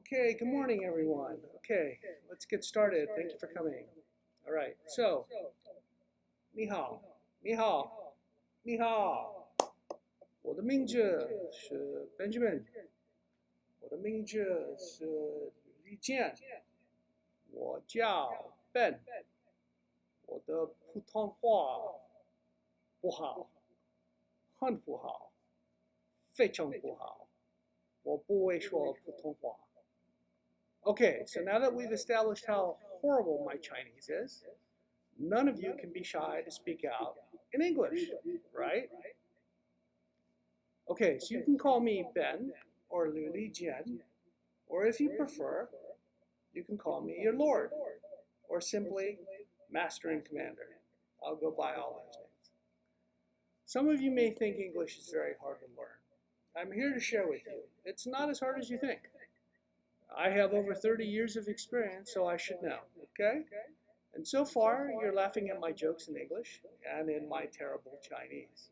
Okay, good morning, everyone. Okay, let's get started. Thank you for coming. All right, so, 你好，你好，你好。我的名字是 Benjamin，我的名字是李健，我叫 Ben。我的普通话不好，很不好，非常不好。我不会说普通话。Okay, so now that we've established how horrible my Chinese is, none of you can be shy to speak out in English, right? Okay, so you can call me Ben or Li Jian, or if you prefer, you can call me your Lord, or simply Master and Commander. I'll go by all those names. Some of you may think English is very hard to learn. I'm here to share with you. It's not as hard as you think. I have over 30 years of experience, so I should know, okay? And so far, you're laughing at my jokes in English and in my terrible Chinese.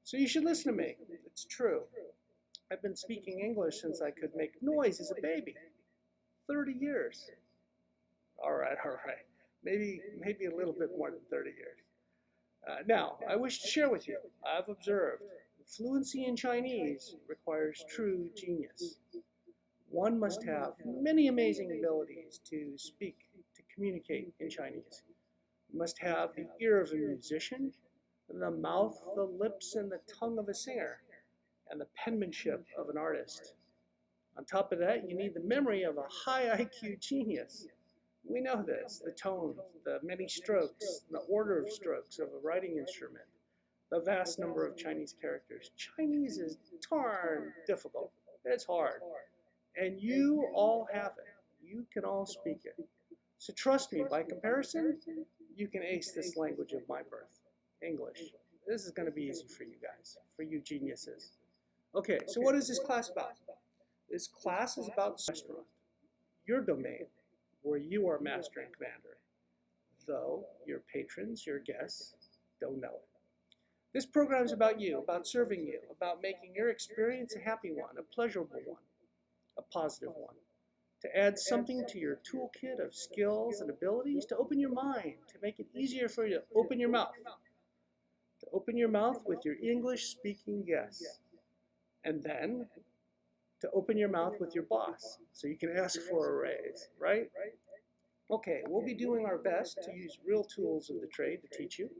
So you should listen to me. It's true. I've been speaking English since I could make noise as a baby. 30 years. All right. Maybe a little bit more than 30 years. Now, I wish to share with you, I've observed fluency in Chinese requires true genius. One must have many amazing abilities to speak, to communicate in Chinese. You must have the ear of a musician, the mouth, the lips, and the tongue of a singer, and the penmanship of an artist. On top of that, you need the memory of a high IQ genius. We know this, the tone, the many strokes, the order of strokes of a writing instrument, the vast number of Chinese characters. Chinese is darn difficult. It's hard. And you all have it. You can all speak it. So trust me, by comparison, you can ace this language of my birth, English. This is going to be easy for you guys, for you geniuses. Okay, so what is this class about? This class is about restaurant, your domain, where you are master and commander, though your patrons, your guests, don't know it. This program is about you, about serving you, about making your experience a happy one, a pleasurable one, a positive one, to add something to your toolkit of skills and abilities, to open your mind, to make it easier for you to open your mouth, with your English-speaking guests, and then to open your mouth with your boss so you can ask for a raise, right? Okay, we'll be doing our best to use real tools of the trade to teach you,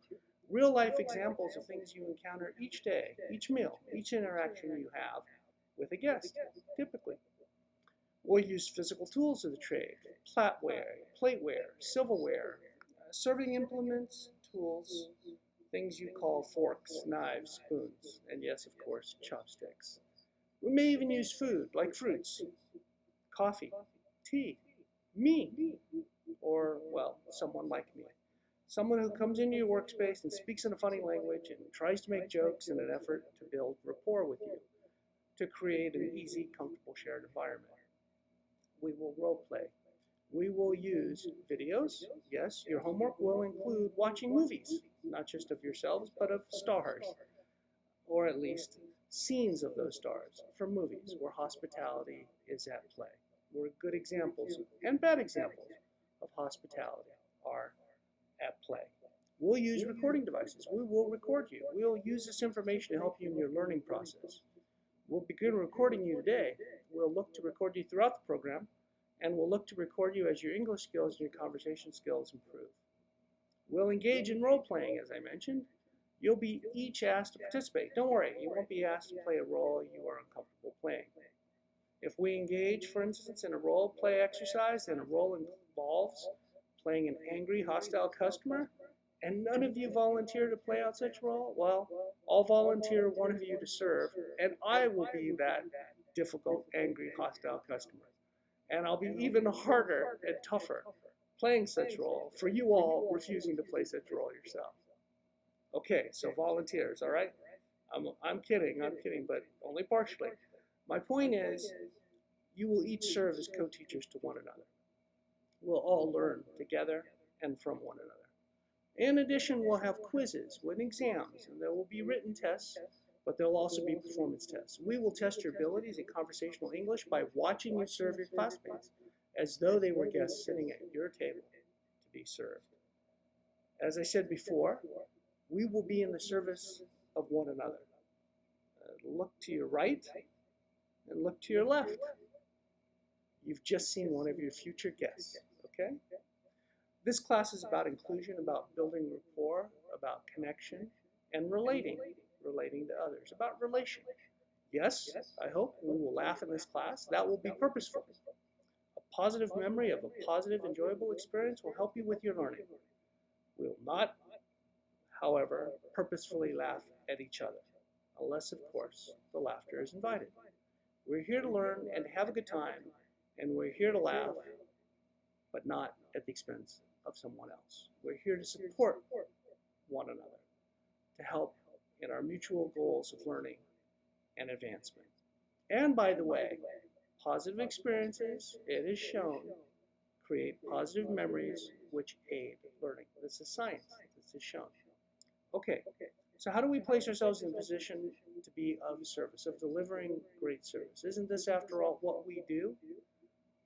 real life examples of things you encounter each day, each meal, each interaction you have with a guest, typically. We'll use physical tools of the trade, plateware, silverware, serving implements, tools, things you call forks, knives, spoons, and yes, of course, chopsticks. We may even use food, like fruits, coffee, tea, me, or, well, someone like me. Someone who comes into your workspace and speaks in a funny language and tries to make jokes in an effort to build rapport with you, to create an easy, comfortable shared environment. We will role play. We will use videos. Yes, your homework will include watching movies, not just of yourselves, but of stars, or at least scenes of those stars from movies where hospitality is at play, where good examples and bad examples of hospitality are at play. We'll use recording devices. We will record you. We'll use this information to help you in your learning process. We'll begin recording you today. We'll look to record you throughout the program, and we'll look to record you as your English skills and your conversation skills improve. We'll engage in role-playing, as I mentioned. You'll be each asked to participate. Don't worry, you won't be asked to play a role you are uncomfortable playing. If we engage, for instance, in a role-play exercise, and a role involves playing an angry, hostile customer, and none of you volunteer to play out such role, well, I'll volunteer one of you to serve, and I will be that difficult, angry, hostile customer. And I'll be even harder and tougher playing such role for you all refusing to play such role yourself. Okay, so volunteers, all right? I'm kidding, but only partially. My point is, you will each serve as co-teachers to one another. We'll all learn together and from one another. In addition, we'll have quizzes with exams, and there will be written tests but there'll also be performance tests. We will test your abilities in conversational English by watching you serve your classmates as though they were guests sitting at your table to be served. As I said before, we will be in the service of one another. Look to your right and look to your left. You've just seen one of your future guests, okay? This class is about inclusion, about building rapport, about connection, and relating to others, about relation. Yes, I hope we will laugh in this class. That will be purposeful. A positive memory of a positive, enjoyable experience will help you with your learning. We will not, however, purposefully laugh at each other, unless, of course, the laughter is invited. We're here to learn and have a good time, and we're here to laugh, but not at the expense of someone else. We're here to support one another, to help in our mutual goals of learning and advancement. And by the way, positive experiences, it is shown, create positive memories which aid learning. This is science. This is shown. Okay, so how do we place ourselves in a position to be of service, of delivering great service? Isn't this, after all, what we do?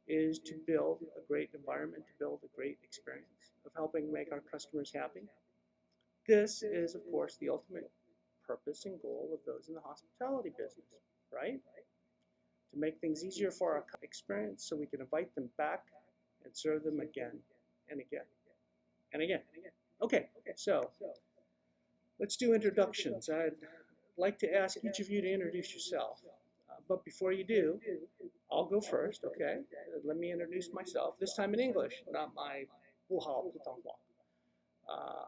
Is to build a great environment, to build a great experience, of helping make our customers happy. This is, of course, the ultimate purpose and goal of those in the hospitality business, right? To make things easier for our experience so we can invite them back and serve them again and again and again. Okay, so let's do introductions. I'd like to ask each of you to introduce yourself. But before you do, I'll go first, okay? Let me introduce myself, this time in English, not my 不好普通话.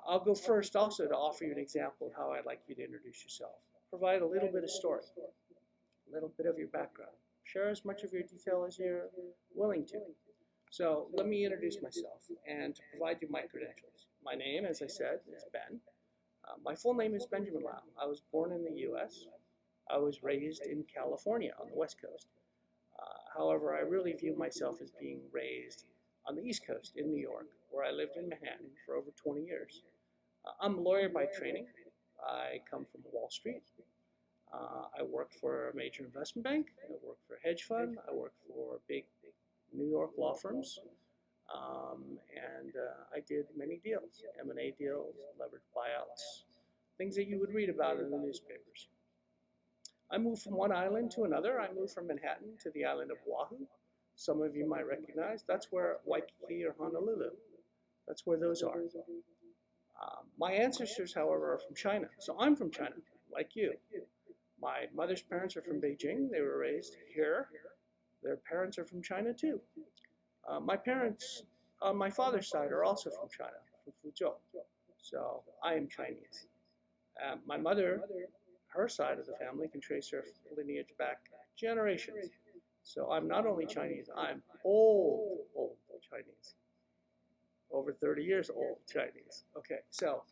I'll go first also to offer you an example of how I'd like you to introduce yourself. Provide a little bit of story, a little bit of your background. Share as much of your detail as you're willing to. So let me introduce myself and to provide you my credentials. My name, as I said, is Ben. My full name is Benjamin Lau. I was born in the U.S. I was raised in California on the West Coast. However, I really view myself as being raised on the East Coast in New York, where I lived in Manhattan for over 20 years. I'm a lawyer by training. I come from Wall Street. I worked for a major investment bank. I worked for a hedge fund. I worked for big New York law firms. And I did many deals, M&A deals, leveraged buyouts, things that you would read about in the newspapers. I moved from one island to another. I moved from Manhattan to the island of Oahu. Some of you might recognize. That's where Waikiki or Honolulu. That's where those are. My ancestors, however, are from China. So I'm from China, like you. My mother's parents are from Beijing. They were raised here. Their parents are from China too. My parents on my father's side are also from China, from Fuzhou. So I am Chinese. My mother, her side of the family, can trace her lineage back generations. So I'm not only Chinese, I'm old Chinese. Over 30 years old Chinese. Okay, so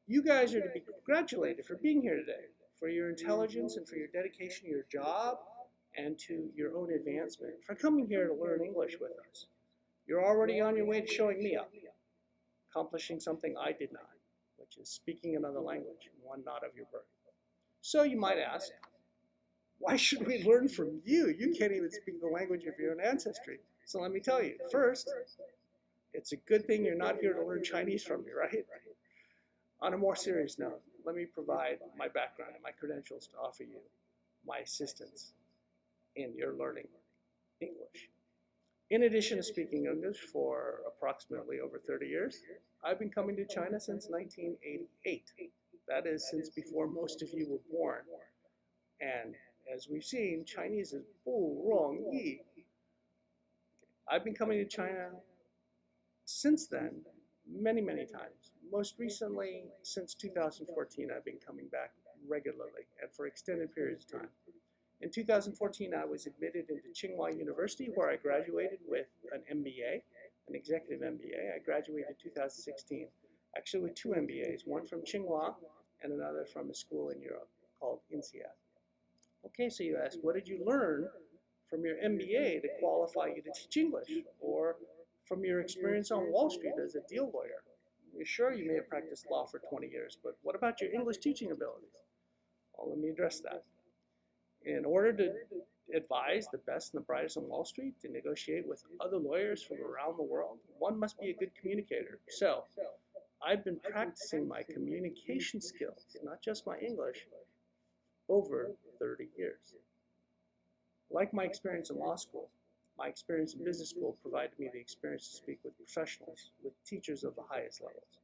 you guys are to be congratulated for being here today, for your intelligence and for your dedication to your job and to your own advancement, for coming here to learn English with us. You're already on your way to showing me up, accomplishing something I did not, which is speaking another language, one not of your birth. So you might ask, why should we learn from you? You can't even speak the language of your own ancestry. So let me tell you, first, it's a good thing you're not here to learn Chinese from me, right? On a more serious note, let me provide my background and my credentials to offer you my assistance in your learning English. In addition to speaking English for approximately over 30 years, I've been coming to China since 1988. That is, since before most of you were born. And as we've seen, Chinese is 不容易. I've been coming to China since then many, many times. Most recently, since 2014, I've been coming back regularly and for extended periods of time. In 2014, I was admitted into Tsinghua University, where I graduated with an MBA, an executive MBA. I graduated in 2016, actually with two MBAs, one from Tsinghua and another from a school in Europe called INSEAD. Okay, so you ask, what did you learn from your MBA to qualify you to teach English, or from your experience on Wall Street as a deal lawyer? You're sure you may have practiced law for 20 years, but what about your English teaching abilities? Well, let me address that. In order to advise the best and the brightest on Wall Street to negotiate with other lawyers from around the world, one must be a good communicator. So, I've been practicing my communication skills, not just my English, over 30 years. Like my experience in law school, my experience in business school provided me the experience to speak with professionals, with teachers of the highest levels.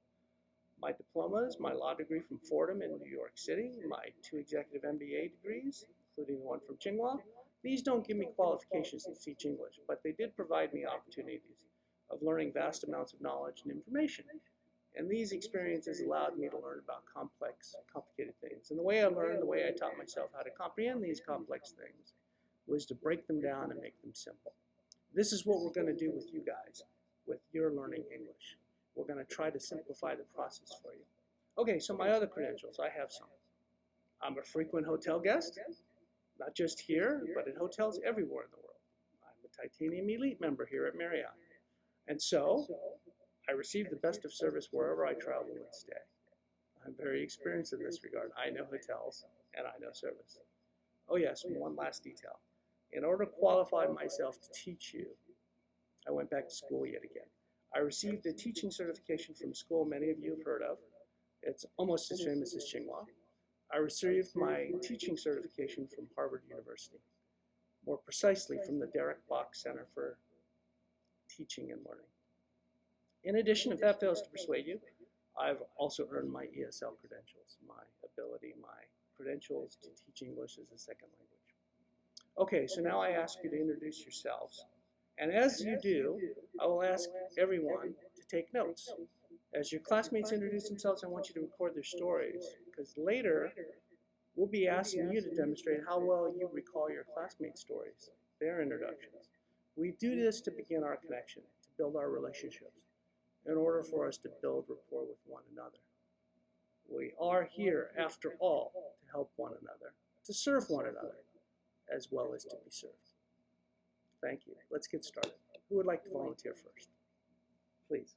My diplomas, my law degree from Fordham in New York City, my 2 executive MBA degrees, including the one from Tsinghua, these don't give me qualifications to teach English, but they did provide me opportunities of learning vast amounts of knowledge and information. And these experiences allowed me to learn about complex, complicated things. And the way I learned, the way I taught myself how to comprehend these complex things was to break them down and make them simple. This is what we're going to do with you guys, with your learning English. We're going to try to simplify the process for you. Okay, so my other credentials, I have some. I'm a frequent hotel guest, not just here, but at hotels everywhere in the world. I'm a Titanium Elite member here at Marriott. And so, I receive the best of service wherever I travel and stay. I'm very experienced in this regard. I know hotels, and I know service. Oh yes, one last detail. In order to qualify myself to teach you, I went back to school yet again. I received a teaching certification from school many of you have heard of. It's almost as famous as Tsinghua. I received my teaching certification from Harvard University, more precisely from the Derek Bok Center for Teaching and Learning. In addition, if that fails to persuade you, I've also earned my ESL credentials, my credentials to teach English as a second language. Okay, so now I ask you to introduce yourselves. And as you do, I will ask everyone to take notes. As your classmates introduce themselves, I want you to record their stories, because later we'll be asking you to demonstrate how well you recall your classmates' stories, their introductions. We do this to begin our connection, to build our relationships, in order for us to build rapport with one another. We are here, after all, to help one another, to serve one another, as well as to be served. Thank you. Let's get started. Who would like to volunteer first? Please.